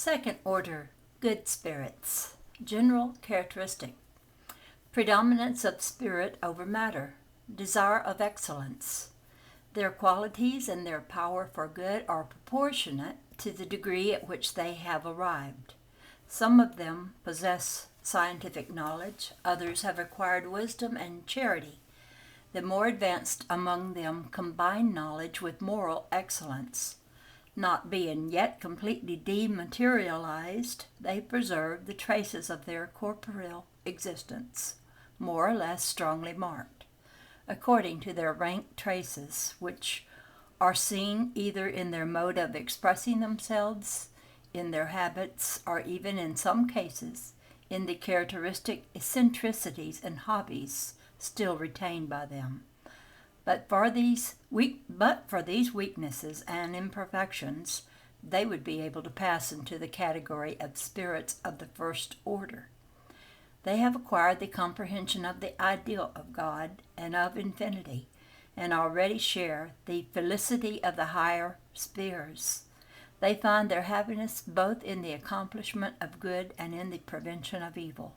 Second order, good spirits. General characteristic. Predominance of spirit over matter. Desire of excellence. Their qualities and their power for good are proportionate to the degree at which they have arrived. Some of them possess scientific knowledge, others have acquired wisdom and charity. The more advanced among them combine knowledge with moral excellence. Not being yet completely dematerialized, they preserve the traces of their corporeal existence, more or less strongly marked, according to their ranked traces, which are seen either in their mode of expressing themselves, in their habits, or even in some cases in the characteristic eccentricities and hobbies still retained by them. But for these weaknesses and imperfections, they would be able to pass into the category of spirits of the first order. They have acquired the comprehension of the ideal of God and of infinity, and already share the felicity of the higher spheres. They find their happiness both in the accomplishment of good and in the prevention of evil.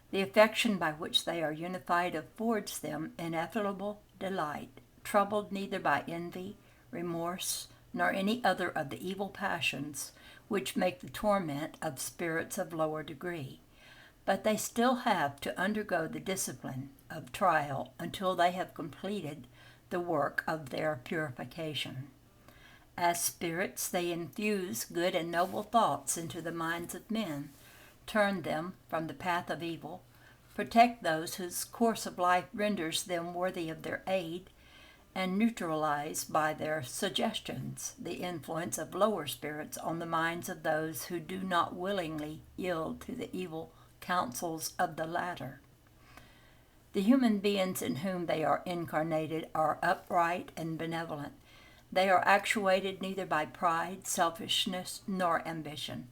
The affection by which they are unified affords them ineffable delight, troubled neither by envy, remorse, nor any other of the evil passions which make the torment of spirits of lower degree. But they still have to undergo the discipline of trial until they have completed the work of their purification. As spirits, they infuse good and noble thoughts into the minds of men, turn them from the path of evil, protect those whose course of life renders them worthy of their aid, and neutralize by their suggestions the influence of lower spirits on the minds of those who do not willingly yield to the evil counsels of the latter. The human beings in whom they are incarnated are upright and benevolent. They are actuated neither by pride, selfishness, nor ambition.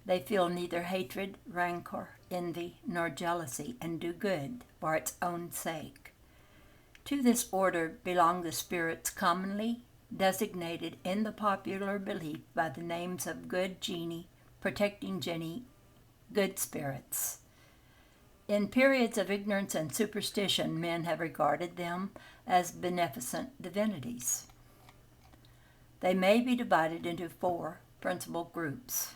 They feel neither hatred, rancor, envy, nor jealousy, and do good for its own sake. To this order belong the spirits commonly designated in the popular belief by the names of good genii, protecting genii, good spirits. In periods of ignorance and superstition, men have regarded them as beneficent divinities. They may be divided into 4 principal groups.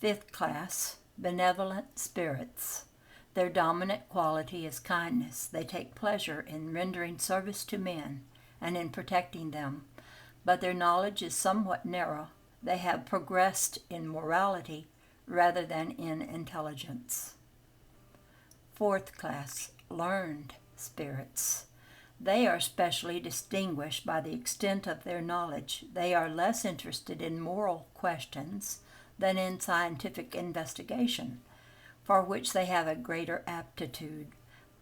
Fifth class, benevolent spirits. Their dominant quality is kindness. They take pleasure in rendering service to men and in protecting them, but their knowledge is somewhat narrow. They have progressed in morality rather than in intelligence. Fourth class, learned spirits. They are specially distinguished by the extent of their knowledge. They are less interested in moral questions than in scientific investigation, for which they have a greater aptitude.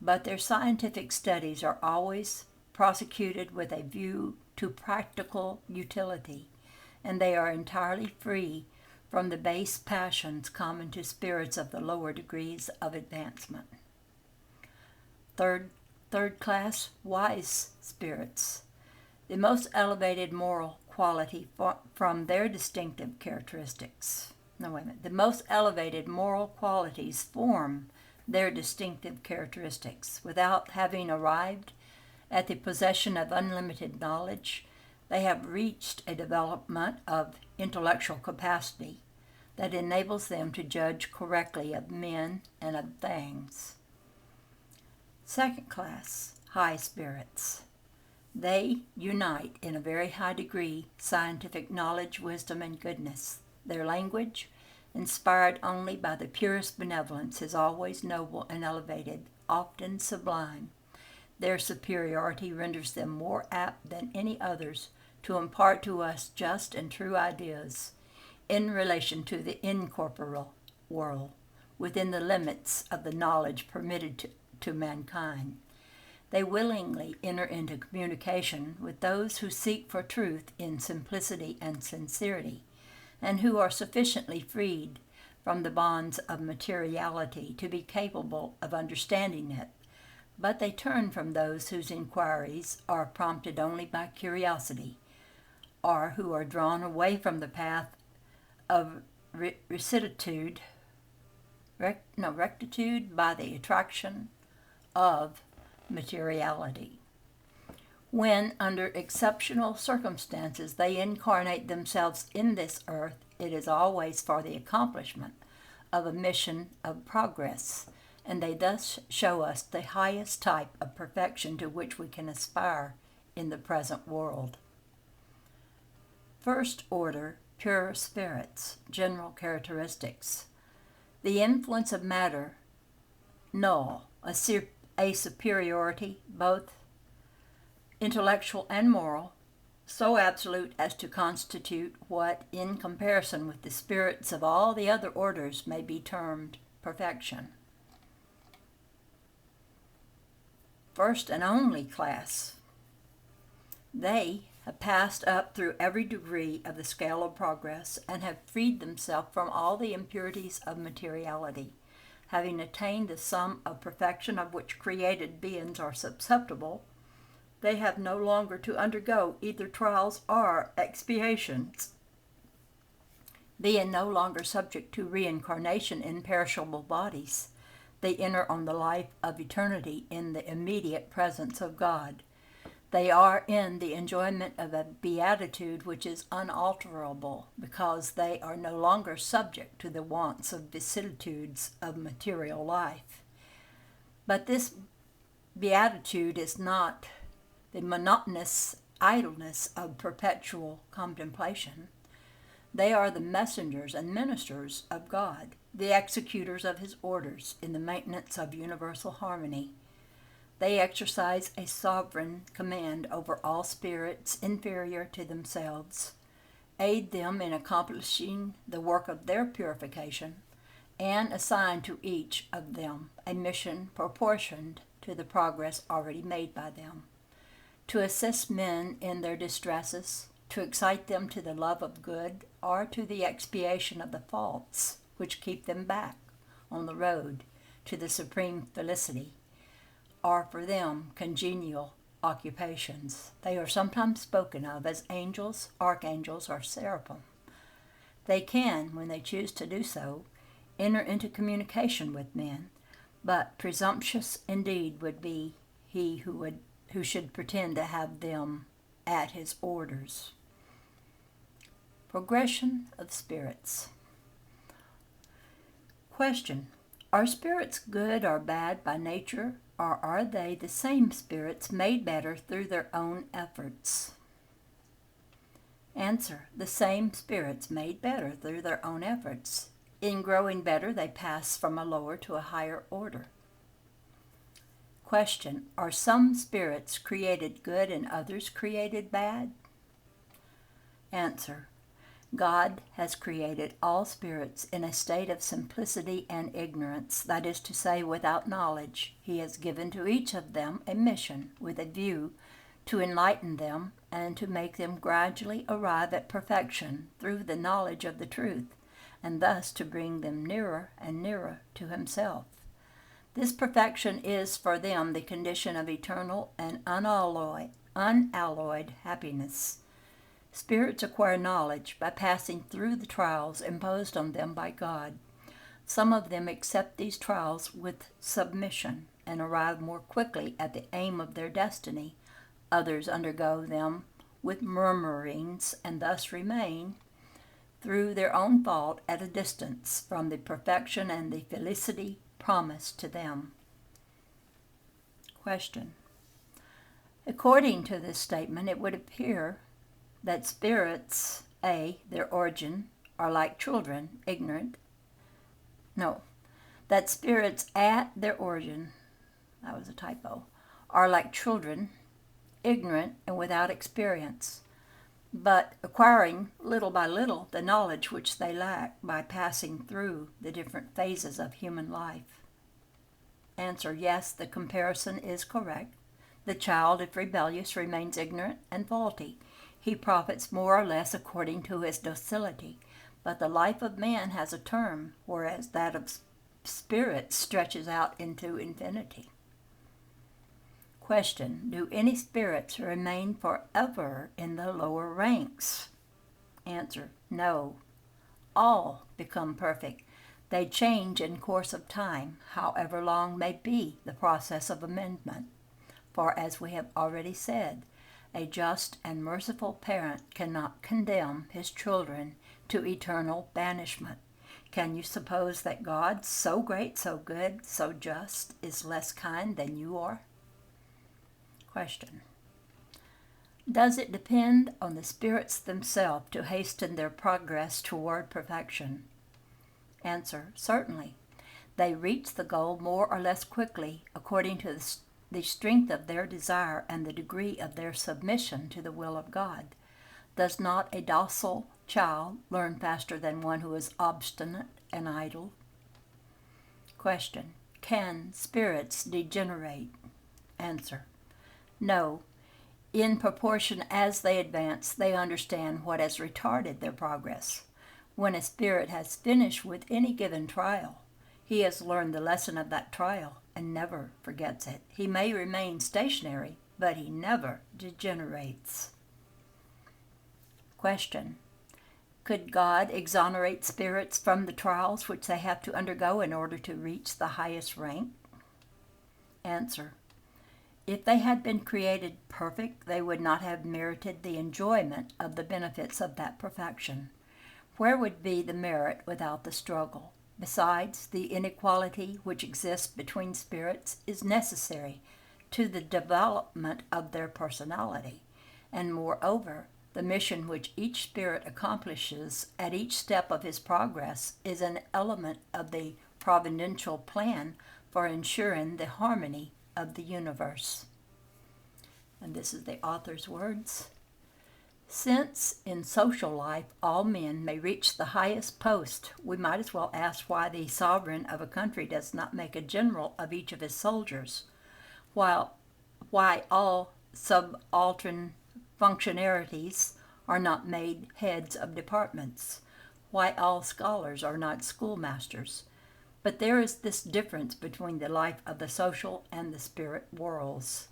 But their scientific studies are always prosecuted with a view to practical utility, and they are entirely free from the base passions common to spirits of the lower degrees of advancement. Third class, wise spirits. The most elevated moral quality from their distinctive characteristics. The most elevated moral qualities form their distinctive characteristics. Without having arrived at the possession of unlimited knowledge, they have reached a development of intellectual capacity that enables them to judge correctly of men and of things. Second class, high spirits. They unite in a very high degree scientific knowledge, wisdom, and goodness. Their language, inspired only by the purest benevolence, is always noble and elevated, often sublime. Their superiority renders them more apt than any others to impart to us just and true ideas in relation to the incorporeal world, within the limits of the knowledge permitted to mankind. They willingly enter into communication with those who seek for truth in simplicity and sincerity, and who are sufficiently freed from the bonds of materiality to be capable of understanding it. But they turn from those whose inquiries are prompted only by curiosity, or who are drawn away from the path of rectitude by the attraction of materiality. When, under exceptional circumstances, they incarnate themselves in this earth, it is always for the accomplishment of a mission of progress, and they thus show us the highest type of perfection to which we can aspire in the present world. First order, pure spirits, general characteristics. The influence of matter, null, a superiority, both intellectual and moral, so absolute as to constitute what, in comparison with the spirits of all the other orders, may be termed perfection. First and only class. They have passed up through every degree of the scale of progress and have freed themselves from all the impurities of materiality. Having attained the sum of perfection of which created beings are susceptible, they have no longer to undergo either trials or expiations. Being no longer subject to reincarnation in perishable bodies, they enter on the life of eternity in the immediate presence of God. They are in the enjoyment of a beatitude which is unalterable, because they are no longer subject to the wants of vicissitudes of material life. But this beatitude is not the monotonous idleness of perpetual contemplation. They are the messengers and ministers of God, the executors of his orders in the maintenance of universal harmony. They exercise a sovereign command over all spirits inferior to themselves, aid them in accomplishing the work of their purification, and assign to each of them a mission proportioned to the progress already made by them. To assist men in their distresses, to excite them to the love of good, or to the expiation of the faults which keep them back on the road to the supreme felicity, are for them congenial occupations. They are sometimes spoken of as angels, archangels, or seraphim. They can, when they choose to do so, enter into communication with men, but presumptuous indeed would be he who should pretend to have them at his orders. Progression of spirits. Question: are spirits good or bad by nature, or are they the same spirits made better through their own efforts? Answer: the same spirits made better through their own efforts. In growing better, they pass from a lower to a higher order. Question: are some spirits created good and others created bad? Answer: God has created all spirits in a state of simplicity and ignorance, that is to say, without knowledge. He has given to each of them a mission with a view to enlighten them and to make them gradually arrive at perfection through the knowledge of the truth, and thus to bring them nearer and nearer to himself. This perfection is for them the condition of eternal and unalloyed happiness. Spirits acquire knowledge by passing through the trials imposed on them by God. Some of them accept these trials with submission and arrive more quickly at the aim of their destiny. Others undergo them with murmurings and thus remain, through their own fault, at a distance from the perfection and the felicity promised to them. Question: according to this statement, it would appear that spirits, their origin, are like children, that spirits at their origin, that was a typo, are like children, ignorant and without experience, but acquiring little by little the knowledge which they lack by passing through the different phases of human life. Answer: yes, the comparison is correct. The child, if rebellious, remains ignorant and faulty. He profits more or less according to his docility, but the life of man has a term, whereas that of spirit stretches out into infinity. Question: do any spirits remain forever in the lower ranks? Answer: no. all become perfect. They change in course of time, however long may be the process of amendment. For as we have already said, a just and merciful parent cannot condemn his children to eternal banishment. Can you suppose that God, so great, so good, so just, is less kind than you are? Question. Does it depend on the spirits themselves to hasten their progress toward perfection? Answer. Certainly. They reach the goal more or less quickly according to the strength of their desire and the degree of their submission to the will of God. Does not a docile child learn faster than one who is obstinate and idle? Question. Can spirits degenerate? Answer. No. In proportion as they advance, they understand what has retarded their progress. When a spirit has finished with any given trial, he has learned the lesson of that trial and never forgets it. He may remain stationary, but he never degenerates. Question. Could God exonerate spirits from the trials which they have to undergo in order to reach the highest rank? Answer. If they had been created perfect, they would not have merited the enjoyment of the benefits of that perfection. Where would be the merit without the struggle? Besides, the inequality which exists between spirits is necessary to the development of their personality, and moreover, the mission which each spirit accomplishes at each step of his progress is an element of the providential plan for ensuring the harmony of the universe. And this is the author's words. Since in social life all men may reach the highest post, we might as well ask why the sovereign of a country does not make a general of each of his soldiers, why all subaltern functionaries are not made heads of departments, why all scholars are not schoolmasters. But there is this difference between the life of the social and the spirit worlds,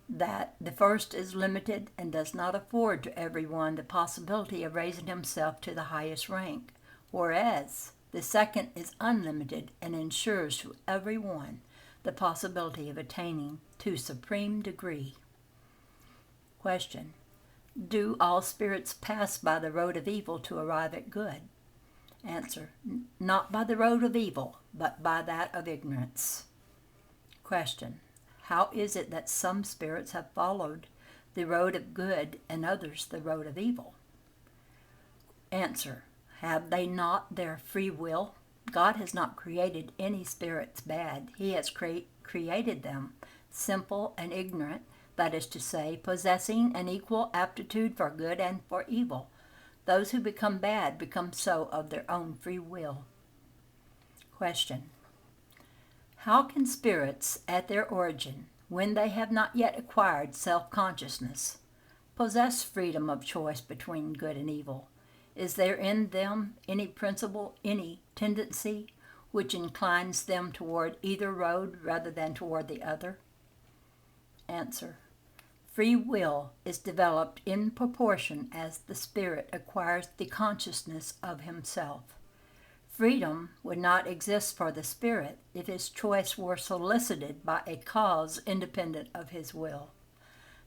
that the first is limited and does not afford to everyone the possibility of raising himself to the highest rank, whereas the second is unlimited and ensures to everyone the possibility of attaining to supreme degree. Question. Do all spirits pass by the road of evil to arrive at good? Answer. Not by the road of evil, but by that of ignorance. Question. How is it that some spirits have followed the road of good and others the road of evil? Answer. Have they not their free will? God has not created any spirits bad. He has created them simple and ignorant, that is to say, possessing an equal aptitude for good and for evil. Those who become bad become so of their own free will. Question. How can spirits, at their origin, when they have not yet acquired self-consciousness, possess freedom of choice between good and evil? Is there in them any principle, any tendency, which inclines them toward either road rather than toward the other? Answer. Free will is developed in proportion as the spirit acquires the consciousness of himself. Freedom would not exist for the spirit if his choice were solicited by a cause independent of his will.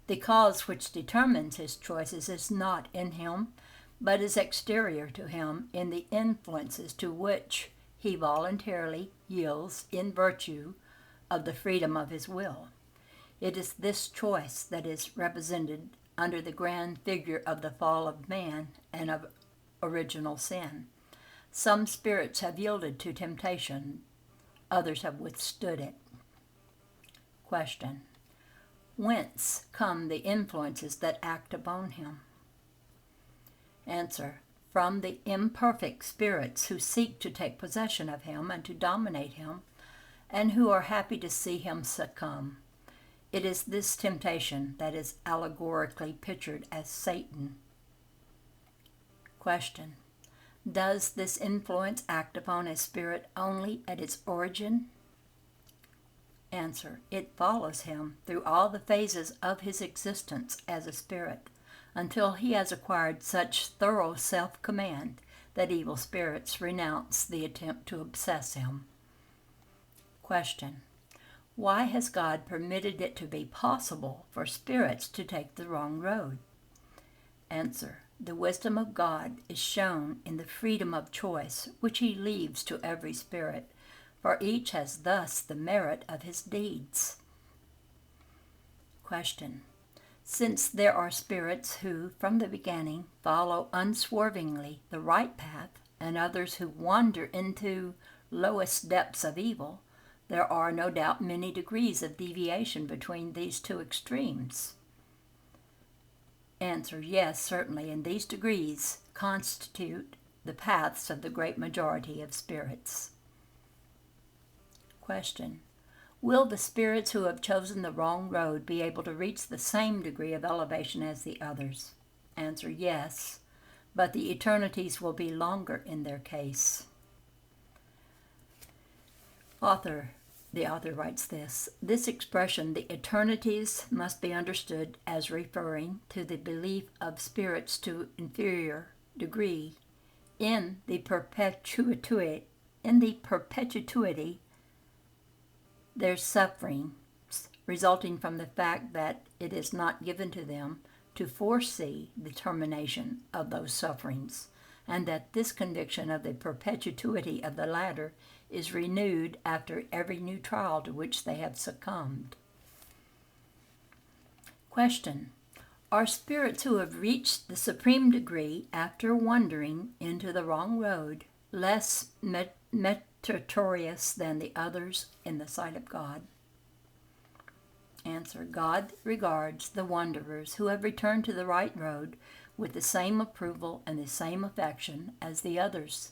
The cause which determines his choices is not in him, but is exterior to him in the influences to which he voluntarily yields in virtue of the freedom of his will. It is this choice that is represented under the grand figure of the fall of man and of original sin. Some spirits have yielded to temptation, others have withstood it. Question. Whence come the influences that act upon him? Answer. From the imperfect spirits who seek to take possession of him and to dominate him, and who are happy to see him succumb. It is this temptation that is allegorically pictured as Satan. Question. Does this influence act upon a spirit only at its origin? Answer. It follows him through all the phases of his existence as a spirit, until he has acquired such thorough self-command that evil spirits renounce the attempt to obsess him. Question: why has God permitted it to be possible for spirits to take the wrong road? Answer: the wisdom of God is shown in the freedom of choice which he leaves to every spirit, for each has thus the merit of his deeds. Question: since there are spirits who, from the beginning, follow unswervingly the right path, and others who wander into lowest depths of evil, there are no doubt many degrees of deviation between these two extremes. Answer: yes, certainly, and these degrees constitute the paths of the great majority of spirits. Question: will the spirits who have chosen the wrong road be able to reach the same degree of elevation as the others? Answer: yes, but the eternities will be longer in their case. The author writes this: this expression, the eternities, must be understood as referring to the belief of spirits to inferior degree in the perpetuity their sufferings, resulting from the fact that it is not given to them to foresee the termination of those sufferings, and that this conviction of the perpetuity of the latter is renewed after every new trial to which they have succumbed. Question: are spirits who have reached the supreme degree after wandering into the wrong road less meritorious than the others in the sight of God? Answer: God regards the wanderers who have returned to the right road with the same approval and the same affection as the others.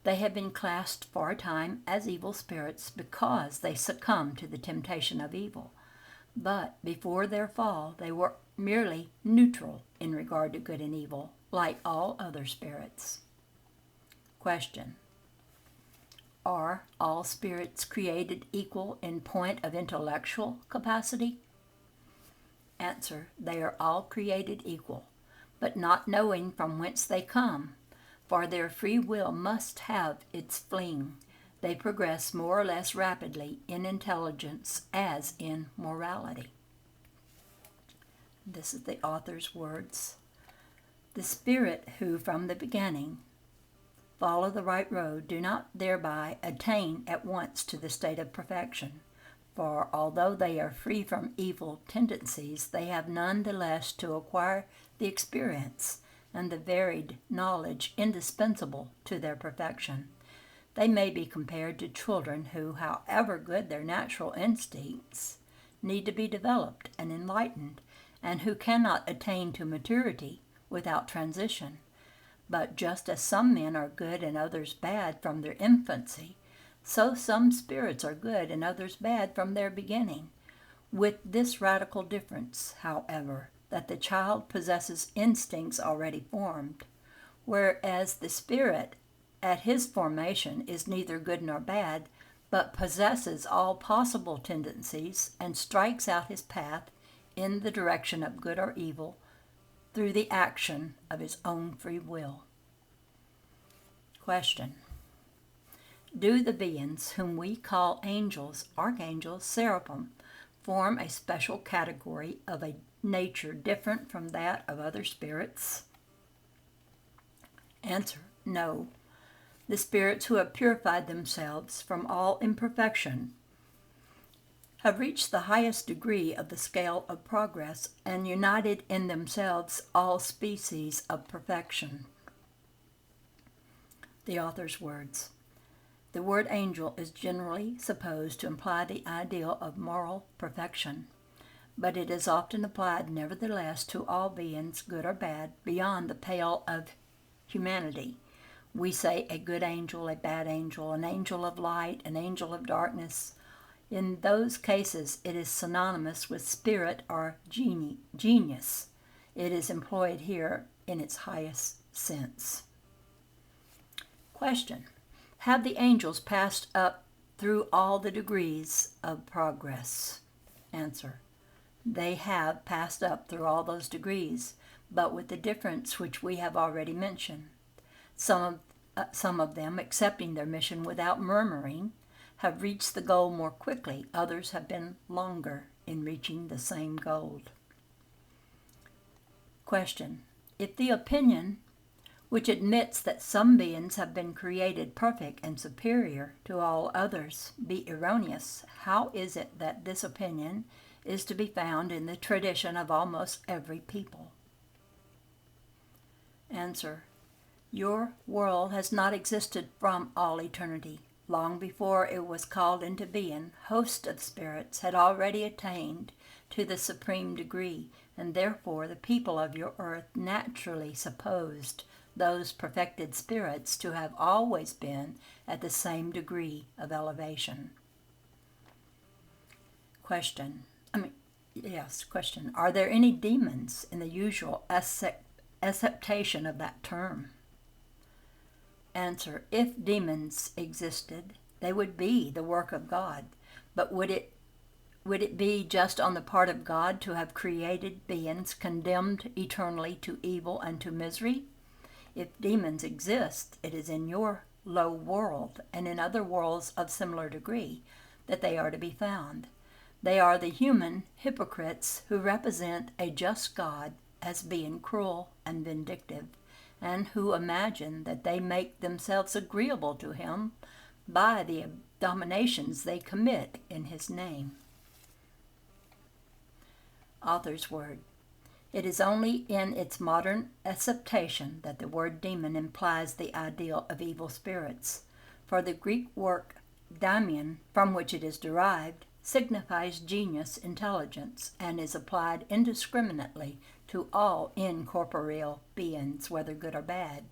They have been classed for a time as evil spirits because they succumbed to the temptation of evil. But before their fall, they were merely neutral in regard to good and evil, like all other spirits. Question: are all spirits created equal in point of intellectual capacity? Answer: they are all created equal, but not knowing from whence they come. For their free will must have its fling. They progress more or less rapidly in intelligence as in morality. This is the author's words. The spirit who from the beginning follow the right road do not thereby attain at once to the state of perfection. For although they are free from evil tendencies, they have none the less to acquire the experience and the varied knowledge indispensable to their perfection. They may be compared to children who, however good their natural instincts, need to be developed and enlightened, and who cannot attain to maturity without transition. But just as some men are good and others bad from their infancy, so some spirits are good and others bad from their beginning, with this radical difference, however, that the child possesses instincts already formed, whereas the spirit at his formation is neither good nor bad, but possesses all possible tendencies and strikes out his path in the direction of good or evil through the action of his own free will. Question: do the beings whom we call angels, archangels, seraphim, form a special category of a nature different from that of other spirits? Answer: no. The spirits who have purified themselves from all imperfection have reached the highest degree of the scale of progress and united in themselves all species of perfection. The author's words. The word angel is generally supposed to imply the ideal of moral perfection, but it is often applied nevertheless to all beings, good or bad, beyond the pale of humanity. We say a good angel, a bad angel, an angel of light, an angel of darkness. In those cases, it is synonymous with spirit or genius. It is employed here in its highest sense. Question: have the angels passed up through all the degrees of progress? Answer: they have passed up through all those degrees, but with the difference which we have already mentioned. Some of some of them, accepting their mission without murmuring, have reached the goal more quickly. Others have been longer in reaching the same goal. Question: if the opinion which admits that some beings have been created perfect and superior to all others be erroneous, how is it that this opinion is to be found in the tradition of almost every people? Answer: your world has not existed from all eternity. Long before it was called into being, hosts of spirits had already attained to the supreme degree, and therefore the people of your earth naturally supposed those perfected spirits to have always been at the same degree of elevation. Question. Are there any demons in the usual acceptation of that term? Answer: if demons existed, they would be the work of God. But would it be just on the part of God to have created beings condemned eternally to evil and to misery? If demons exist, it is in your low world and in other worlds of similar degree that they are to be found. They are the human hypocrites who represent a just God as being cruel and vindictive, and who imagine that they make themselves agreeable to him by the abominations they commit in his name. Author's word. It is only in its modern acceptation that the word demon implies the ideal of evil spirits, for the Greek word daimon, from which it is derived, signifies genius, intelligence, and is applied indiscriminately to all incorporeal beings, whether good or bad.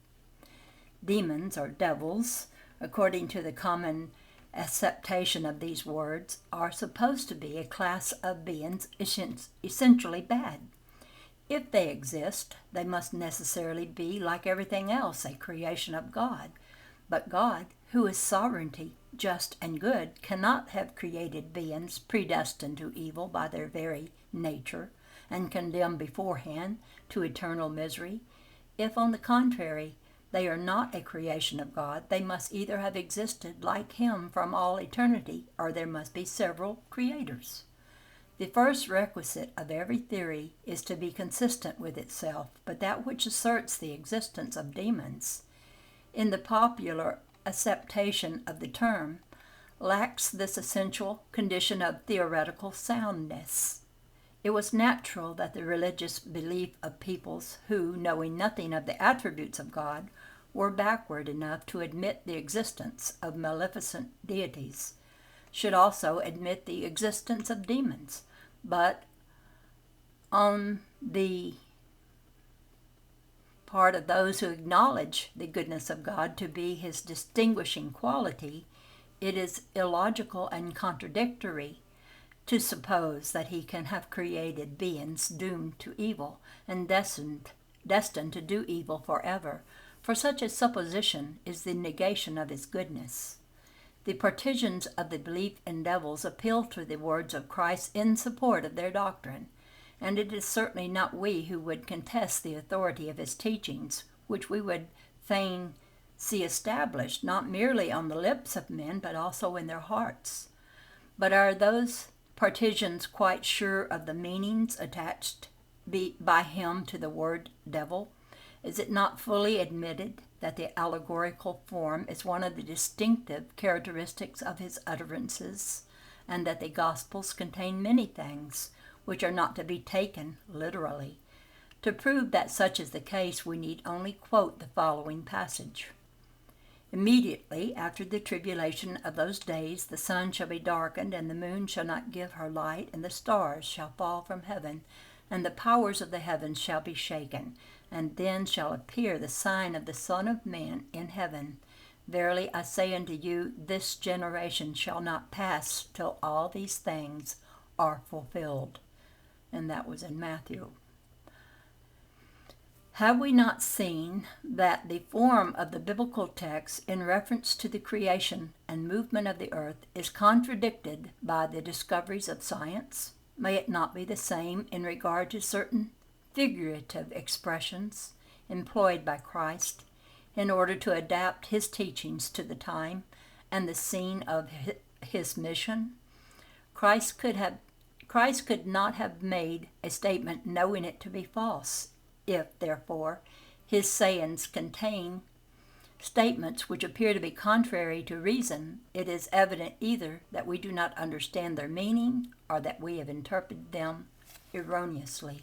Demons, or devils, according to the common acceptation of these words, are supposed to be a class of beings essentially bad. If they exist, they must necessarily be, like everything else, a creation of God. But God, who is sovereignty, just and good, cannot have created beings predestined to evil by their very nature and condemned beforehand to eternal misery. If, on the contrary, they are not a creation of God, they must either have existed like him from all eternity, or there must be several creators. The first requisite of every theory is to be consistent with itself, but that which asserts the existence of demons, in the popular acceptation of the term, lacks this essential condition of theoretical soundness. It was natural that the religious belief of peoples who, knowing nothing of the attributes of God, were backward enough to admit the existence of maleficent deities, should also admit the existence of demons. But on the part of those who acknowledge the goodness of God to be his distinguishing quality, it is illogical and contradictory to suppose that he can have created beings doomed to evil and destined to do evil forever, for such a supposition is the negation of his goodness. The partisans of the belief in devils appeal to the words of Christ in support of their doctrine, and it is certainly not we who would contest the authority of his teachings, which we would fain see established not merely on the lips of men, but also in their hearts. But are those partisans quite sure of the meanings attached by him to the word devil? Is it not fully admitted that the allegorical form is one of the distinctive characteristics of his utterances, and that the Gospels contain many things which are not to be taken literally? To prove that such is the case, we need only quote the following passage. Immediately after the tribulation of those days, the sun shall be darkened, and the moon shall not give her light, and the stars shall fall from heaven, and the powers of the heavens shall be shaken. And then shall appear the sign of the Son of Man in heaven. Verily I say unto you, this generation shall not pass till all these things are fulfilled. And that was in Matthew. Have we not seen that the form of the biblical text in reference to the creation and movement of the earth is contradicted by the discoveries of science? May it not be the same in regard to certain figurative expressions employed by Christ in order to adapt his teachings to the time and the scene of his mission. Christ could not have made a statement knowing it to be false. If, therefore, his sayings contain statements which appear to be contrary to reason, it is evident either that we do not understand their meaning or that we have interpreted them erroneously.